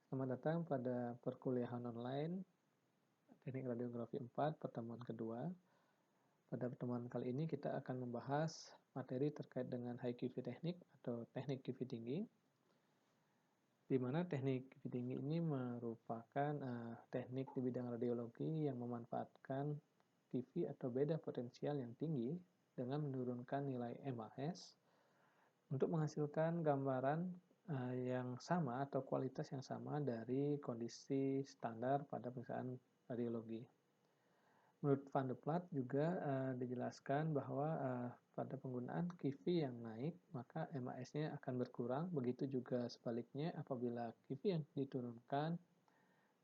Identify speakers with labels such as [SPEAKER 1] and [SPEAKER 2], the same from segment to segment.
[SPEAKER 1] Selamat datang pada perkuliahan online Teknik Radiografi 4 pertemuan kedua. Pada pertemuan kali ini kita akan membahas materi terkait dengan high QV teknik atau teknik QV tinggi, di mana teknik QV tinggi ini merupakan teknik di bidang radiologi yang memanfaatkan QV atau beda potensial yang tinggi dengan menurunkan nilai MAS untuk menghasilkan gambaran yang sama atau kualitas yang sama dari kondisi standar pada pemeriksaan radiologi. Menurut Van de Plat juga dijelaskan bahwa pada penggunaan QV yang naik, maka MAS-nya akan berkurang. Begitu juga sebaliknya apabila QV yang diturunkan,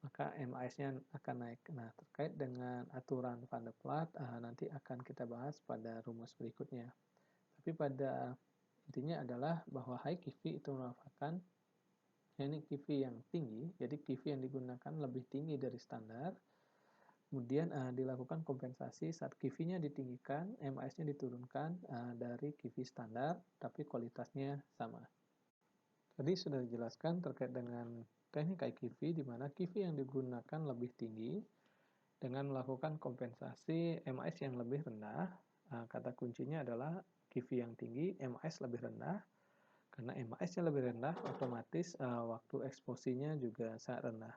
[SPEAKER 1] maka MAS-nya akan naik. Nah, terkait dengan aturan Van de Plat, nanti akan kita bahas pada rumus berikutnya. Tapi pada intinya adalah bahwa high QV itu merupakan teknik QV yang tinggi, jadi QV yang digunakan lebih tinggi dari standar. Kemudian dilakukan kompensasi saat QV-nya ditinggikan, MAS-nya diturunkan dari QV standar, tapi kualitasnya sama. Tadi sudah dijelaskan terkait dengan teknik high QV, di mana QV yang digunakan lebih tinggi dengan melakukan kompensasi MAS yang lebih rendah. Kata kuncinya adalah QV yang tinggi, MAS lebih rendah. Karena MAS-nya lebih rendah, otomatis waktu eksposinya juga sangat rendah.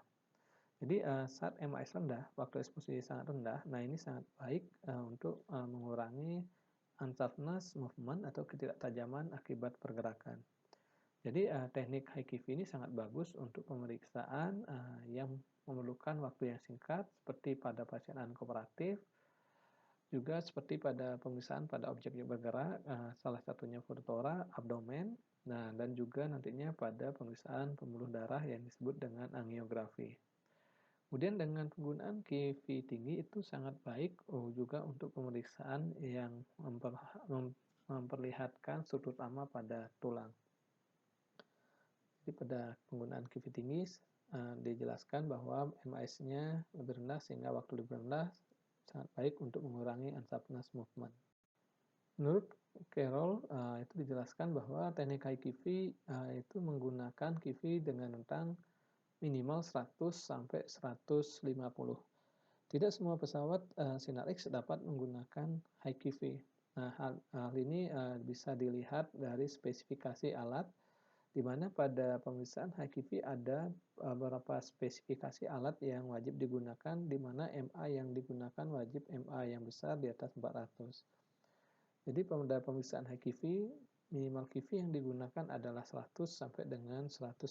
[SPEAKER 1] Jadi saat MAS rendah, waktu eksposisi sangat rendah, nah ini sangat baik untuk mengurangi unsharpness movement atau ketidaktajaman akibat pergerakan. Jadi teknik high QV ini sangat bagus untuk pemeriksaan yang memerlukan waktu yang singkat, seperti pada pasien unkooperatif, juga seperti pada pemeriksaan pada objek yang bergerak, salah satunya fototora, abdomen, nah dan juga nantinya pada pemeriksaan pembuluh darah yang disebut dengan angiografi. Kemudian dengan penggunaan QV tinggi itu sangat baik juga untuk pemeriksaan yang memperlihatkan struktur utama pada tulang. Jadi pada penggunaan QV tinggi dijelaskan bahwa MAS-nya lebih rendah sehingga waktu lebih rendah sangat baik untuk mengurangi unsharpness movement. Menurut Carroll, itu dijelaskan bahwa teknik high QV itu menggunakan QV dengan rentang minimal 100 sampai 150. Tidak semua pesawat Sinar X dapat menggunakan high QV. Nah, hal ini bisa dilihat dari spesifikasi alat, di mana pada pemeriksaan high QV ada beberapa spesifikasi alat yang wajib digunakan, di mana MA yang digunakan wajib MA yang besar di atas 400. Jadi pada pemeriksaan high QV, minimal QV yang digunakan adalah 100 sampai dengan 150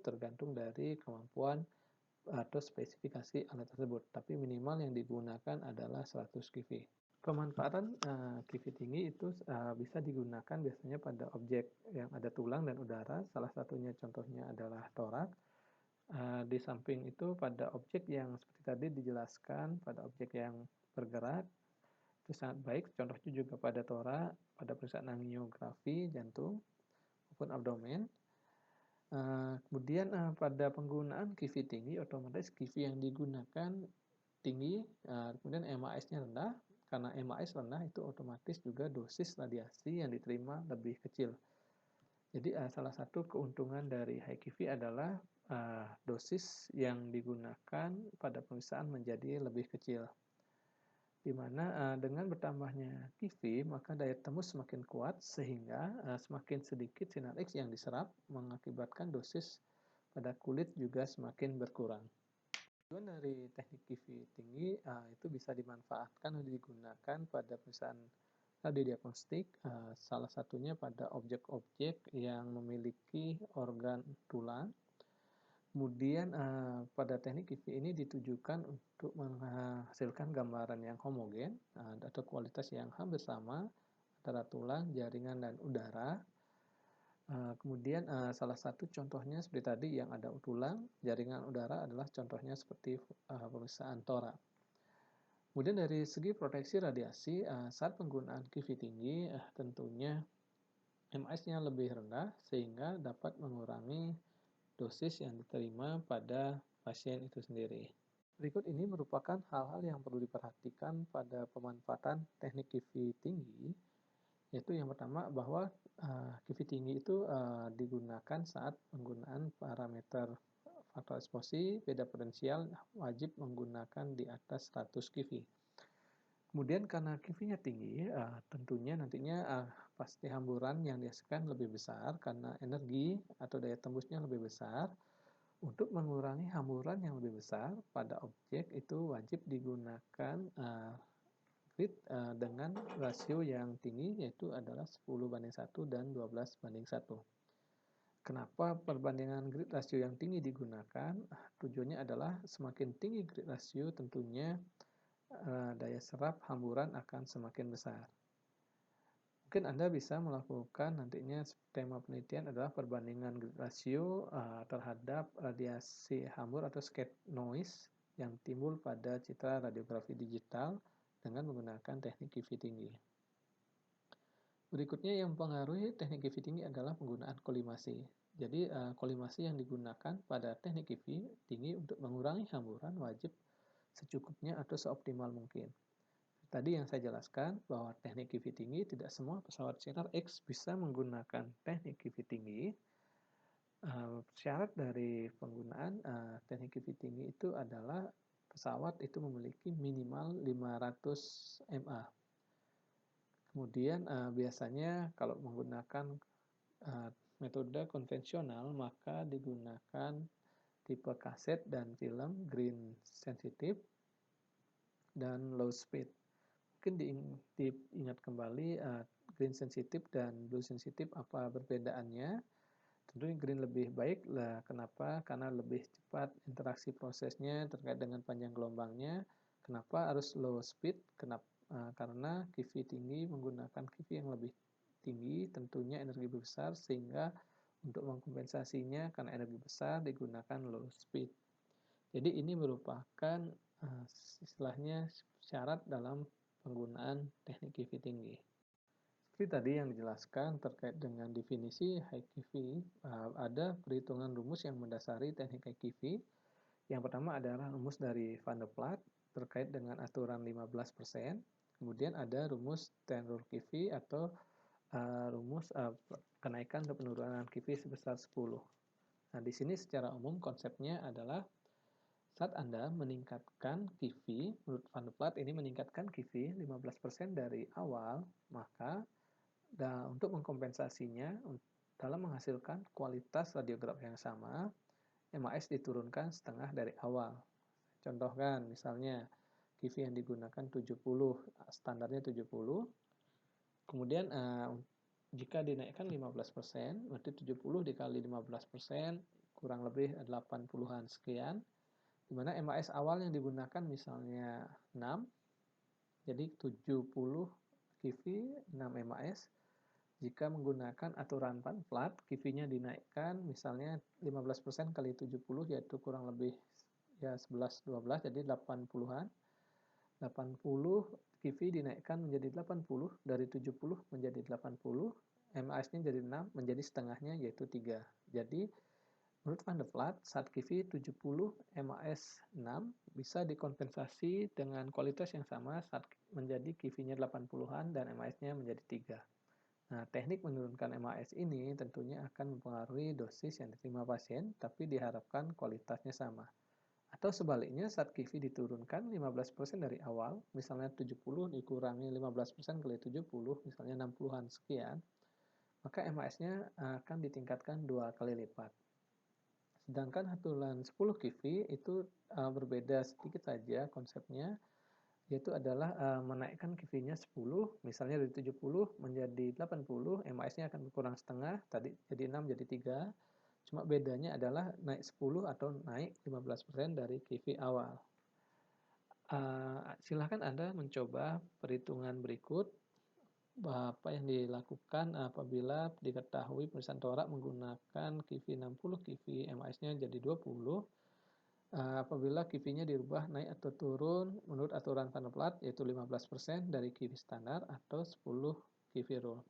[SPEAKER 1] tergantung dari kemampuan atau spesifikasi alat tersebut. Tapi minimal yang digunakan adalah 100 QV. Pemanfaatan QV tinggi itu bisa digunakan biasanya pada objek yang ada tulang dan udara, salah satunya contohnya adalah torak. Di samping itu pada objek yang seperti tadi dijelaskan, pada objek yang bergerak, itu sangat baik, contohnya juga pada torak, pada pemeriksaan angiografi, jantung, maupun abdomen. Kemudian pada penggunaan QV tinggi, otomatis QV yang digunakan tinggi, kemudian MAS-nya rendah. Karena MAS rendah itu otomatis juga dosis radiasi yang diterima lebih kecil. Jadi salah satu keuntungan dari high QV adalah dosis yang digunakan pada pemeriksaan menjadi lebih kecil. Di mana dengan bertambahnya QV, maka daya tembus semakin kuat sehingga semakin sedikit sinar X yang diserap, mengakibatkan dosis pada kulit juga semakin berkurang. Tujuan dari teknik QV tinggi itu bisa dimanfaatkan atau digunakan pada pemeriksaan radiodiagnostik, salah satunya pada objek-objek yang memiliki organ tulang. Kemudian pada teknik QV ini ditujukan untuk menghasilkan gambaran yang homogen atau kualitas yang hampir sama antara tulang, jaringan, dan udara. Kemudian salah satu contohnya seperti tadi yang ada tulang, jaringan udara adalah contohnya seperti pemeriksaan torak. Kemudian dari segi proteksi radiasi, saat penggunaan QV tinggi tentunya MAS-nya lebih rendah sehingga dapat mengurangi dosis yang diterima pada pasien itu sendiri. Berikut ini merupakan hal-hal yang perlu diperhatikan pada pemanfaatan teknik QV tinggi, yaitu yang pertama bahwa QV tinggi itu digunakan saat penggunaan parameter faktor eksposi, beda potensial wajib menggunakan di atas 100 kV. Kemudian karena QV-nya tinggi, tentunya nantinya pasti hamburan yang dihasilkan lebih besar karena energi atau daya tembusnya lebih besar. Untuk mengurangi hamburan yang lebih besar pada objek itu wajib digunakan grid dengan rasio yang tinggi, yaitu adalah 10:1 dan 12:1. Kenapa perbandingan grid rasio yang tinggi digunakan? Tujuannya adalah semakin tinggi grid rasio tentunya daya serap hamburan akan semakin besar. Mungkin Anda bisa melakukan nantinya tema penelitian adalah perbandingan grid rasio terhadap radiasi hambur atau scatter noise yang timbul pada citra radiografi digital dengan menggunakan teknik QV tinggi. Berikutnya yang mempengaruhi teknik QV tinggi adalah penggunaan kolimasi. Jadi kolimasi yang digunakan pada teknik QV tinggi untuk mengurangi hamburan wajib secukupnya atau seoptimal mungkin. Tadi yang saya jelaskan bahwa teknik QV tinggi tidak semua pesawat sinar X bisa menggunakan teknik QV tinggi. Syarat dari penggunaan teknik QV tinggi itu adalah pesawat itu memiliki minimal 500 mA. Kemudian biasanya kalau menggunakan metode konvensional maka digunakan tipe kaset dan film green sensitive dan low speed. Mungkin diingat kembali green sensitive dan blue sensitive apa perbedaannya. Tentunya green lebih baik lah. Kenapa? Karena lebih cepat interaksi prosesnya terkait dengan panjang gelombangnya. Kenapa harus low speed? Karena QV tinggi menggunakan QV yang lebih tinggi, tentunya energi besar, sehingga untuk mengkompensasinya karena energi besar digunakan low speed. Jadi ini merupakan istilahnya syarat dalam penggunaan teknik QV tinggi. Seperti tadi yang dijelaskan terkait dengan definisi high QV, ada perhitungan rumus yang mendasari teknik high QV. Yang pertama adalah rumus dari Van der Plat terkait dengan aturan 15%. Kemudian ada rumus Tenrur QV atau rumus kenaikan atau penurunan QV sebesar 10. Nah, di sini secara umum konsepnya adalah saat Anda meningkatkan QV, menurut Van der Plat ini meningkatkan QV 15% dari awal, maka untuk mengkompensasinya dalam menghasilkan kualitas radiograf yang sama, MAS diturunkan setengah dari awal. Contohkan misalnya QV yang digunakan 70, standarnya 70, kemudian jika dinaikkan 15%, berarti 70 dikali 15%, kurang lebih 80-an sekian, di mana MAS awal yang digunakan misalnya 6, jadi 70 QV 6 MAS. Jika menggunakan aturan Van Plat, QV-nya dinaikkan misalnya 15% kali 70, yaitu kurang lebih ya 11-12, jadi 80-an. 80 QV dinaikkan menjadi 80, dari 70 menjadi 80, MAS-nya jadi 6, menjadi setengahnya yaitu 3. Jadi menurut Van der Plat, saat QV 70 MAS 6 bisa dikompensasi dengan kualitas yang sama saat menjadi QV-nya 80-an dan MAS-nya menjadi 3. Nah, teknik menurunkan MAS ini tentunya akan mempengaruhi dosis yang diterima pasien, tapi diharapkan kualitasnya sama. Atau sebaliknya, saat QV diturunkan 15% dari awal, misalnya 70 dikurangi 15% kali 70, misalnya 60-an sekian, maka MAS-nya akan ditingkatkan 2 kali lipat. Sedangkan aturan 10 QV itu berbeda sedikit saja konsepnya, yaitu adalah menaikkan QV-nya 10, misalnya dari 70 menjadi 80, MAS-nya akan berkurang setengah, tadi jadi 6 jadi 3, cuma bedanya adalah naik 10 atau naik 15% dari QV awal. Silakan Anda mencoba perhitungan berikut, apa yang dilakukan apabila diketahui pemeriksaan torak menggunakan QV 60, QV MAS-nya jadi 20, apabila QV-nya dirubah naik atau turun menurut aturan Van der Plat, yaitu 15% dari QV standar atau 10 QV rule.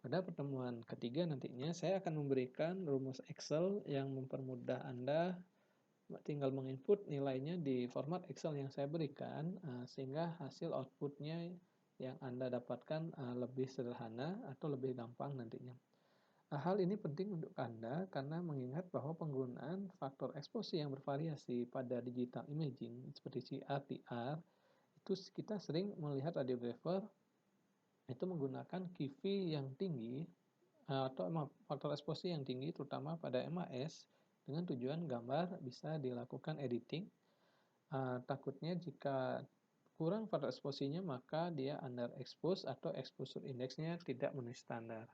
[SPEAKER 1] Pada pertemuan ketiga nantinya saya akan memberikan rumus Excel yang mempermudah Anda tinggal menginput nilainya di format Excel yang saya berikan, sehingga hasil outputnya yang Anda dapatkan lebih sederhana atau lebih gampang nantinya. Hal ini penting untuk Anda karena mengingat bahwa penggunaan faktor eksposi yang bervariasi pada digital imaging seperti CR, TR, itu kita sering melihat radiografer itu menggunakan QV yang tinggi atau faktor eksposi yang tinggi terutama pada MAS dengan tujuan gambar bisa dilakukan editing. Takutnya jika kurang faktor eksposinya maka dia underexpose atau exposure indexnya tidak memenuhi standar.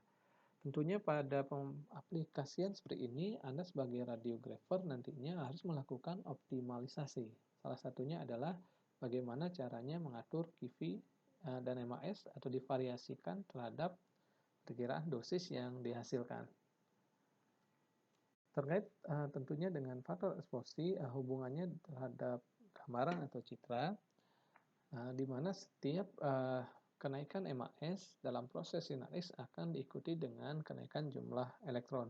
[SPEAKER 1] Tentunya pada aplikasian seperti ini, Anda sebagai radiografer nantinya harus melakukan optimalisasi. Salah satunya adalah bagaimana caranya mengatur QV dan MAS atau divariasikan terhadap perkiraan dosis yang dihasilkan. Terkait tentunya dengan faktor eksposi, hubungannya terhadap gambaran atau citra, di mana setiap kenaikan MAS dalam proses sinar X akan diikuti dengan kenaikan jumlah elektron.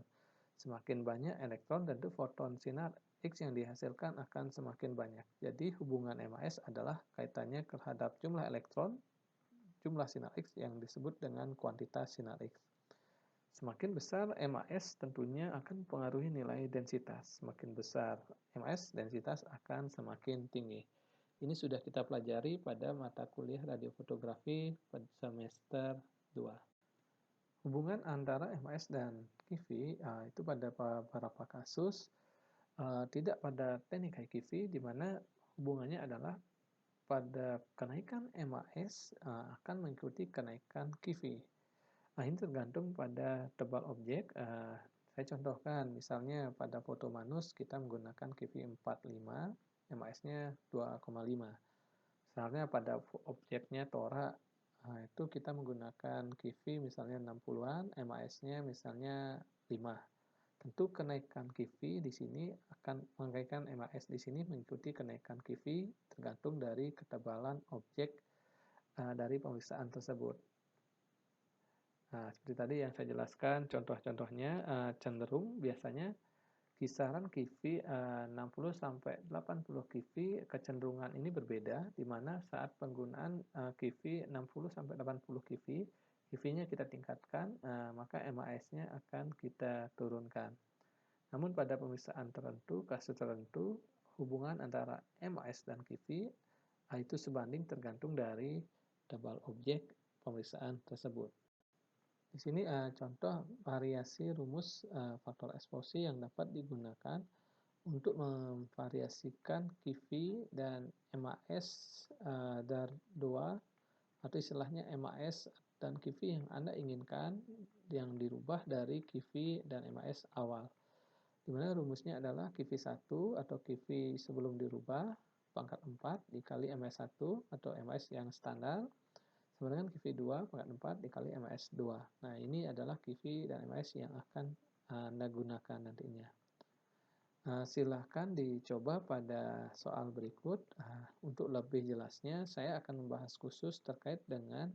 [SPEAKER 1] Semakin banyak elektron, tentu foton sinar X yang dihasilkan akan semakin banyak. Jadi hubungan MAS adalah kaitannya terhadap jumlah elektron, jumlah sinar X yang disebut dengan kuantitas sinar X. Semakin besar MAS tentunya akan mempengaruhi nilai densitas. Semakin besar MAS, densitas akan semakin tinggi. Ini sudah kita pelajari pada mata kuliah radiofotografi pada semester 2. Hubungan antara MAS dan QV itu pada beberapa kasus tidak pada teknik high QV, di mana hubungannya adalah pada kenaikan MAS akan mengikuti kenaikan QV. Ini tergantung pada tebal objek. Saya contohkan, misalnya pada foto manus kita menggunakan QV 45, MAS-nya 2,5. Misalnya pada objeknya tora, itu kita menggunakan QV misalnya 60-an, MAS-nya misalnya 5. Tentu kenaikan QV di sini akan mengkaitkan MAS di sini mengikuti kenaikan QV tergantung dari ketebalan objek dari pemeriksaan tersebut. Seperti tadi yang saya jelaskan contoh-contohnya, cenderung biasanya kisaran QV 60 sampai 80 QV kecenderungan ini berbeda, di mana saat penggunaan QV 60 sampai 80 QV, QV-nya kita tingkatkan, maka MAS-nya akan kita turunkan. Namun pada pemeriksaan tertentu, kasus tertentu, hubungan antara MAS dan QV itu sebanding tergantung dari tebal objek pemeriksaan tersebut. Di sini contoh variasi rumus faktor eksposi yang dapat digunakan untuk memvariasikan QV dan MAS dari 2 atau istilahnya MAS dan QV yang Anda inginkan yang dirubah dari QV dan MAS awal. Di mana rumusnya adalah QV1 atau QV sebelum dirubah pangkat 4 dikali MAS1 atau MAS yang standar sama dengan QV2 pangkat 4 dikali MAS2. Nah, ini adalah QV dan MAS yang akan Anda gunakan nantinya. Silahkan dicoba pada soal berikut. Untuk lebih jelasnya, saya akan membahas khusus terkait dengan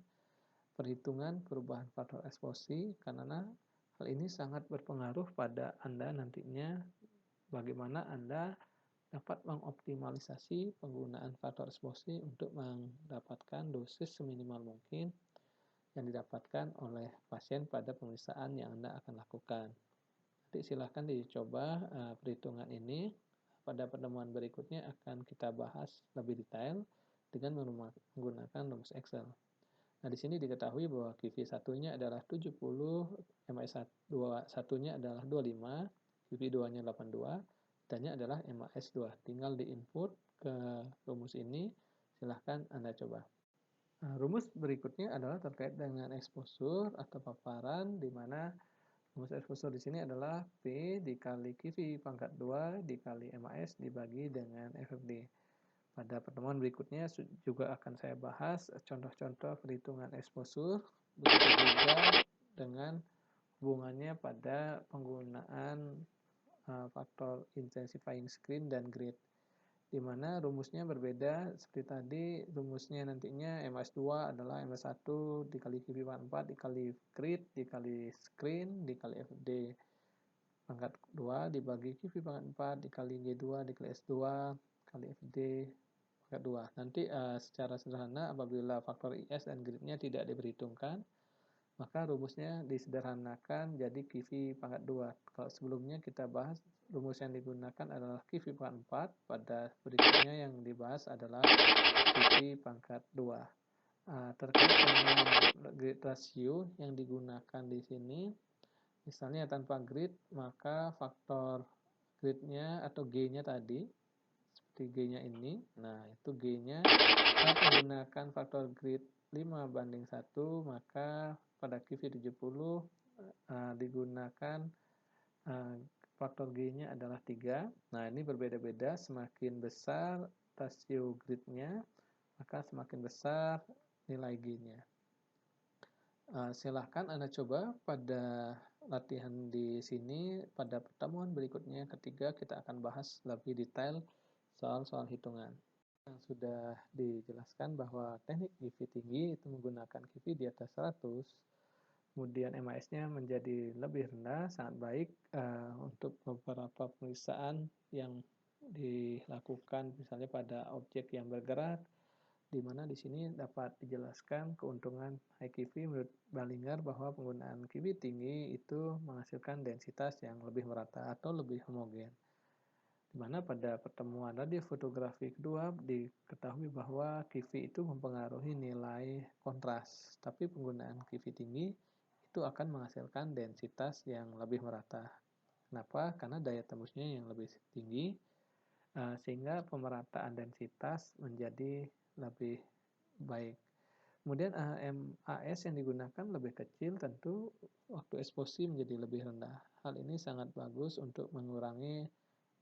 [SPEAKER 1] perhitungan perubahan faktor eksposi, karena hal ini sangat berpengaruh pada Anda nantinya bagaimana Anda dapat mengoptimalisasi penggunaan faktor eksposi untuk mendapatkan dosis seminimal mungkin yang didapatkan oleh pasien pada pemeriksaan yang Anda akan lakukan. Nanti silahkan dicoba perhitungan ini. Pada pertemuan berikutnya akan kita bahas lebih detail dengan menggunakan rumus Excel. Nah, di sini diketahui bahwa QV 1-nya adalah 70, MAS 1-nya adalah 25, QV 2-nya 82, dan-nya adalah MAS 2. Tinggal diinput ke rumus ini, silahkan Anda coba. Rumus berikutnya adalah terkait dengan exposure atau paparan, di mana rumus exposure di sini adalah P dikali QV pangkat 2 dikali MAS dibagi dengan FFD. Pada pertemuan berikutnya juga akan saya bahas contoh-contoh perhitungan exposure, begitu juga dengan hubungannya pada penggunaan faktor intensifying screen dan grid, di mana rumusnya berbeda. Seperti tadi, rumusnya nantinya MAS2 adalah MAS1 dikali QV pangkat 4 dikali grid dikali screen dikali FFD pangkat 2 dibagi QV pangkat 4 dikali G2 dikali S2 kali FD pangkat 2. Nanti secara sederhana apabila faktor IS dan gridnya tidak diperhitungkan, maka rumusnya disederhanakan jadi QV pangkat 2. Kalau sebelumnya kita bahas rumus yang digunakan adalah QV pangkat 4, pada berikutnya yang dibahas adalah QV pangkat 2. Terkait dengan grid ratio yang digunakan di sini, misalnya tanpa grid, maka faktor gridnya atau G-nya tadi, seperti G-nya ini, nah itu G-nya saat menggunakan faktor grid 5:1, maka pada QV70 digunakan faktor G-nya adalah 3. Nah, ini berbeda-beda, semakin besar rasio gridnya, maka semakin besar nilai G-nya. Silahkan Anda coba pada latihan di sini. Pada pertemuan berikutnya ketiga kita akan bahas lebih detail soal-soal hitungan. Yang sudah dijelaskan bahwa teknik QV tinggi itu menggunakan QV di atas 100, kemudian MAS-nya menjadi lebih rendah, sangat baik untuk beberapa pemeriksaan yang dilakukan misalnya pada objek yang bergerak, di mana di sini dapat dijelaskan keuntungan high QV menurut Ballinger bahwa penggunaan QV tinggi itu menghasilkan densitas yang lebih merata atau lebih homogen. Di mana pada pertemuan radiofotografi kedua diketahui bahwa QV itu mempengaruhi nilai kontras, tapi penggunaan QV tinggi itu akan menghasilkan densitas yang lebih merata. Kenapa? Karena daya tembusnya yang lebih tinggi, sehingga pemerataan densitas menjadi lebih baik. Kemudian MAS yang digunakan lebih kecil, tentu waktu eksposi menjadi lebih rendah. Hal ini sangat bagus untuk mengurangi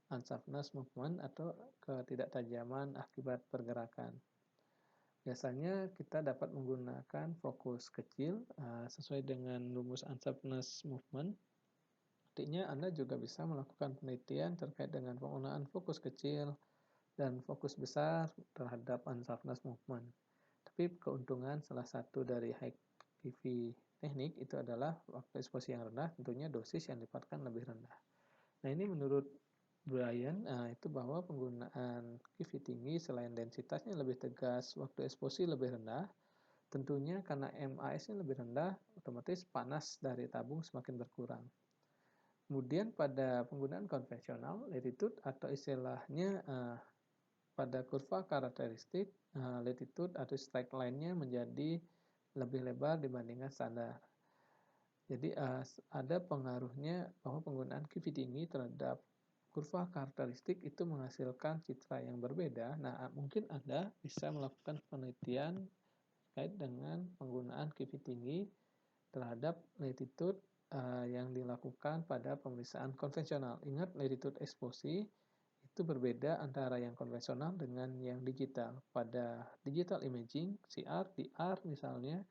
[SPEAKER 1] unsharpness movement atau ketidaktajaman akibat pergerakan. Biasanya kita dapat menggunakan fokus kecil sesuai dengan rumus unsharpness movement. Artinya Anda juga bisa melakukan penelitian terkait dengan penggunaan fokus kecil dan fokus besar terhadap unsharpness movement. Tapi keuntungan salah satu dari high QV teknik itu adalah waktu eksposi yang rendah, tentunya dosis yang didapatkan lebih rendah. Nah, ini menurut Brian itu bahwa penggunaan QV tinggi selain densitasnya lebih tegas, waktu eksposi lebih rendah, tentunya karena MAS-nya lebih rendah, otomatis panas dari tabung semakin berkurang. Kemudian pada penggunaan konvensional, latitude atau istilahnya pada kurva karakteristik, latitude atau strike line-nya menjadi lebih lebar dibandingkan standar. Jadi ada pengaruhnya bahwa penggunaan QV tinggi terhadap kurva karakteristik itu menghasilkan citra yang berbeda. Nah, mungkin Anda bisa melakukan penelitian terkait dengan penggunaan QV tinggi terhadap latitude yang dilakukan pada pemeriksaan konvensional. Ingat, latitude eksposi itu berbeda antara yang konvensional dengan yang digital. Pada digital imaging, CR, DR misalnya,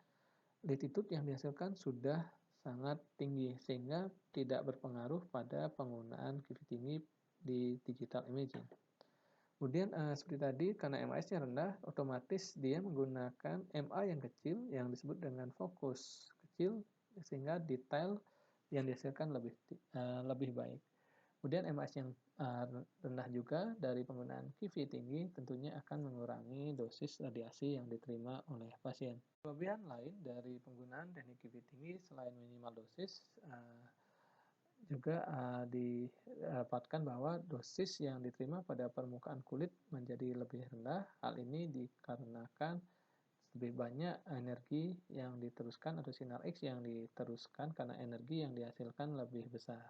[SPEAKER 1] latitude yang dihasilkan sudah sangat tinggi sehingga tidak berpengaruh pada penggunaan QV tinggi di digital imaging. Kemudian seperti tadi, karena MAS-nya rendah, otomatis dia menggunakan MA yang kecil yang disebut dengan fokus kecil sehingga detail yang dihasilkan lebih baik. Kemudian MAS yang rendah juga dari penggunaan QV tinggi tentunya akan mengurangi dosis radiasi yang diterima oleh pasien. Kelebihan lain dari penggunaan teknik QV tinggi selain minimal dosis juga didapatkan bahwa dosis yang diterima pada permukaan kulit menjadi lebih rendah. Hal ini dikarenakan lebih banyak energi yang diteruskan atau sinar X yang diteruskan karena energi yang dihasilkan lebih besar.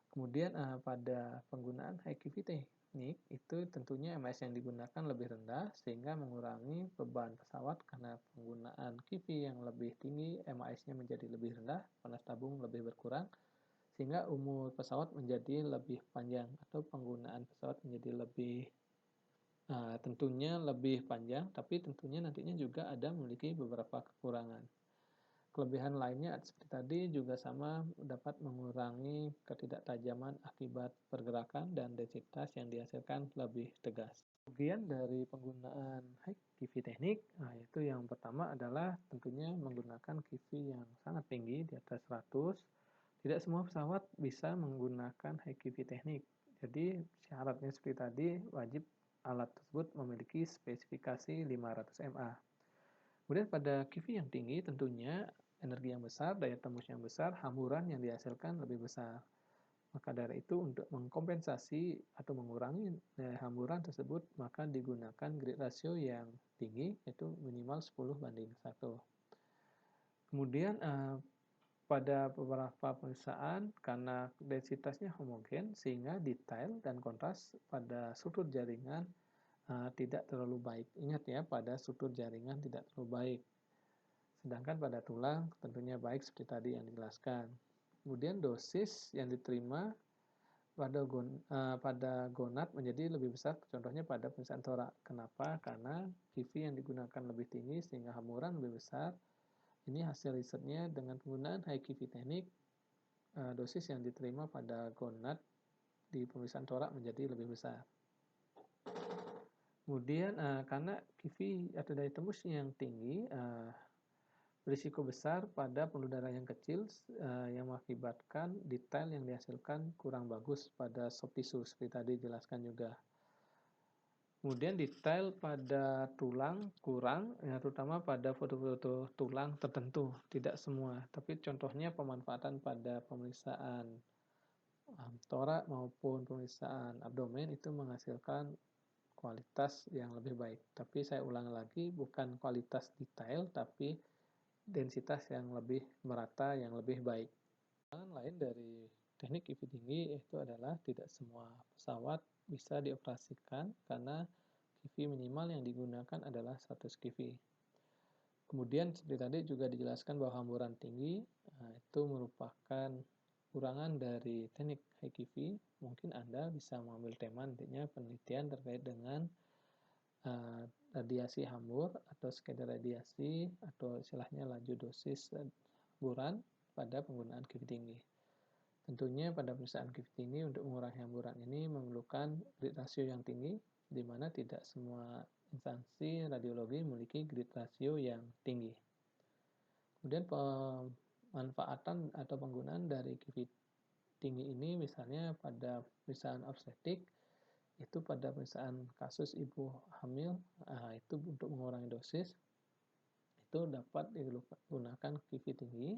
[SPEAKER 1] Kemudian pada penggunaan high QV teknik itu tentunya MAS yang digunakan lebih rendah sehingga mengurangi beban pesawat karena penggunaan QV yang lebih tinggi, MAS-nya menjadi lebih rendah, panas tabung lebih berkurang, sehingga umur pesawat menjadi lebih panjang atau penggunaan pesawat menjadi tentunya lebih panjang, tapi tentunya nantinya juga ada memiliki beberapa kekurangan. Kelebihan lainnya seperti tadi juga sama dapat mengurangi ketidaktajaman akibat pergerakan dan densitas yang dihasilkan lebih tegas. Kemudian dari penggunaan high QV teknik, yaitu yang pertama adalah tentunya menggunakan QV yang sangat tinggi di atas 100. Tidak semua pesawat bisa menggunakan high QV teknik. Jadi syaratnya seperti tadi, wajib alat tersebut memiliki spesifikasi 500 mA. Kemudian pada QV yang tinggi tentunya energi yang besar, daya tembus yang besar, hamburan yang dihasilkan lebih besar. Maka dari itu untuk mengkompensasi atau mengurangi hamburan tersebut, maka digunakan grid ratio yang tinggi, yaitu minimal 10:1. Kemudian pada beberapa perusahaan karena densitasnya homogen sehingga detail dan kontras pada struktur jaringan tidak terlalu baik. Ingat ya, pada struktur jaringan tidak terlalu baik. Sedangkan pada tulang tentunya baik seperti tadi yang dijelaskan. Kemudian dosis yang diterima pada gonad menjadi lebih besar, contohnya pada pemeriksaan torak. Kenapa? Karena QV yang digunakan lebih tinggi sehingga hamburan lebih besar. Ini hasil risetnya dengan penggunaan high QV teknik, dosis yang diterima pada gonad di pemeriksaan torak menjadi lebih besar. Kemudian karena QV atau daya tembus yang tinggi, berisiko besar pada pembuluh darah yang kecil yang mengakibatkan detail yang dihasilkan kurang bagus pada soft tissue seperti tadi dijelaskan juga. Kemudian detail pada tulang kurang, ya, terutama pada foto-foto tulang tertentu, tidak semua. Tapi contohnya pemanfaatan pada pemeriksaan torak maupun pemeriksaan abdomen itu menghasilkan kualitas yang lebih baik. Tapi saya ulang lagi, bukan kualitas detail, tapi densitas yang lebih merata, yang lebih baik. Tantangan lain dari teknik QV tinggi itu adalah tidak semua pesawat bisa dioperasikan karena QV minimal yang digunakan adalah 100 QV. Kemudian seperti tadi juga dijelaskan bahwa hamburan tinggi itu merupakan kurangan dari teknik high QV. Mungkin Anda bisa mengambil tema nantinya penelitian terkait dengan radiasi hambur atau skedar radiasi atau istilahnya laju dosis hamburan pada penggunaan QV tinggi. Tentunya pada pemeriksaan QV tinggi untuk mengurangi hamburan ini memerlukan grid rasio yang tinggi, di mana tidak semua instansi radiologi memiliki grid rasio yang tinggi. Kemudian pemanfaatan atau penggunaan dari QV tinggi ini misalnya pada pemeriksaan obstetrik, itu pada pemeriksaan kasus ibu hamil, itu untuk mengurangi dosis, itu dapat digunakan QV tinggi.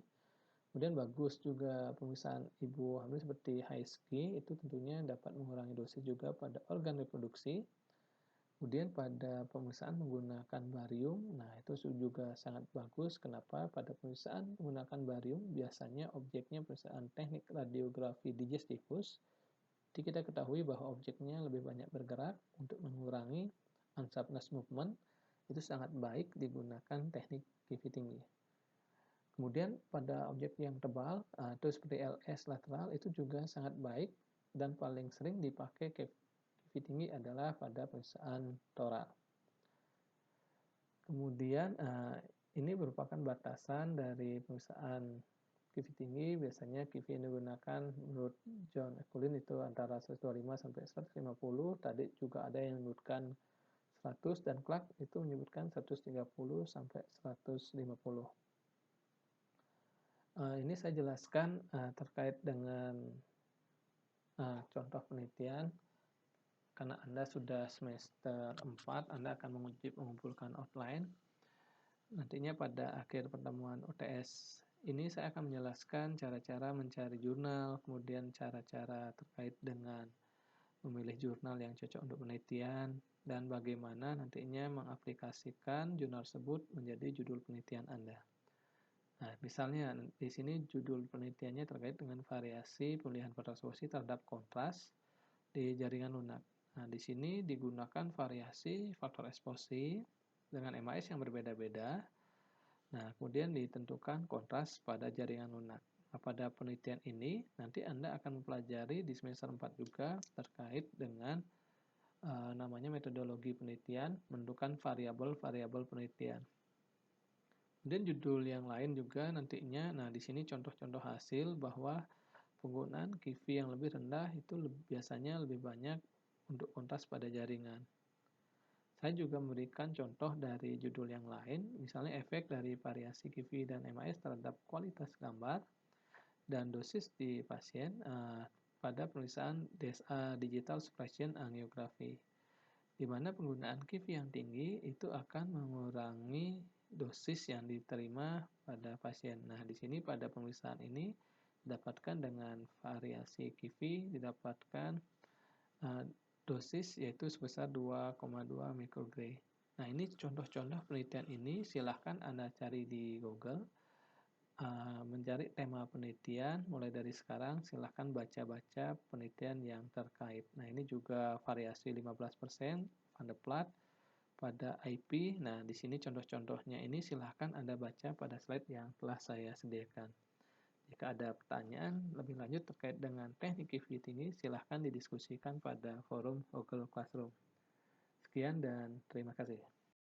[SPEAKER 1] Kemudian bagus juga pemeriksaan ibu hamil seperti HSG, itu tentunya dapat mengurangi dosis juga pada organ reproduksi. Kemudian pada pemeriksaan menggunakan barium, nah itu juga sangat bagus. Kenapa? Pada pemeriksaan menggunakan barium, biasanya objeknya pemeriksaan teknik radiografi digestifus. Jadi kita ketahui bahwa objeknya lebih banyak bergerak untuk mengurangi unsubness movement, itu sangat baik digunakan teknik QV tinggi. Kemudian pada objek yang tebal, itu seperti LS lateral, itu juga sangat baik dan paling sering dipakai QV tinggi adalah pada pemeriksaan torak. Kemudian ini merupakan batasan dari pemeriksaan QV tinggi. Biasanya QV yang digunakan menurut John Ekulin itu antara 125 sampai 150. Tadi juga ada yang menyebutkan 100 dan Clark itu menyebutkan 130 sampai 150. Ini saya jelaskan terkait dengan contoh penelitian. Karena Anda sudah semester 4, Anda akan mengumpulkan outline. Nantinya pada akhir pertemuan UTS ini saya akan menjelaskan cara-cara mencari jurnal, kemudian cara-cara terkait dengan memilih jurnal yang cocok untuk penelitian, dan bagaimana nantinya mengaplikasikan jurnal tersebut menjadi judul penelitian Anda. Nah, misalnya di sini judul penelitiannya terkait dengan variasi pemilihan eksposi terhadap kontras di jaringan lunak. Nah, di sini digunakan variasi faktor eksposi dengan MAS yang berbeda-beda. Nah, kemudian ditentukan kontras pada jaringan lunak. Nah, pada penelitian ini nanti Anda akan mempelajari di semester 4 juga terkait dengan namanya metodologi penelitian, menentukan variabel-variabel penelitian. Kemudian judul yang lain juga nantinya, nah di sini contoh-contoh hasil bahwa penggunaan QV yang lebih rendah itu biasanya lebih banyak untuk kontras pada jaringan. Saya juga memberikan contoh dari judul yang lain, misalnya efek dari variasi QV dan MAS terhadap kualitas gambar dan dosis di pasien pada pemeriksaan DSA Digital Suppression Angiography, di mana penggunaan QV yang tinggi itu akan mengurangi dosis yang diterima pada pasien. Nah, di sini pada pemeriksaan ini didapatkan dengan variasi QV, didapatkan dosis yaitu sebesar 2,2 mikrogray. Nah, ini contoh-contoh penelitian ini silahkan Anda cari di Google, mencari tema penelitian, mulai dari sekarang silahkan baca-baca penelitian yang terkait. Nah, ini juga variasi 15% Van der Plat pada IP. Nah, di sini contoh-contohnya ini silahkan Anda baca pada slide yang telah saya sediakan. Jika ada pertanyaan lebih lanjut terkait dengan teknik QV ini, silahkan didiskusikan pada forum Google Classroom. Sekian dan terima kasih.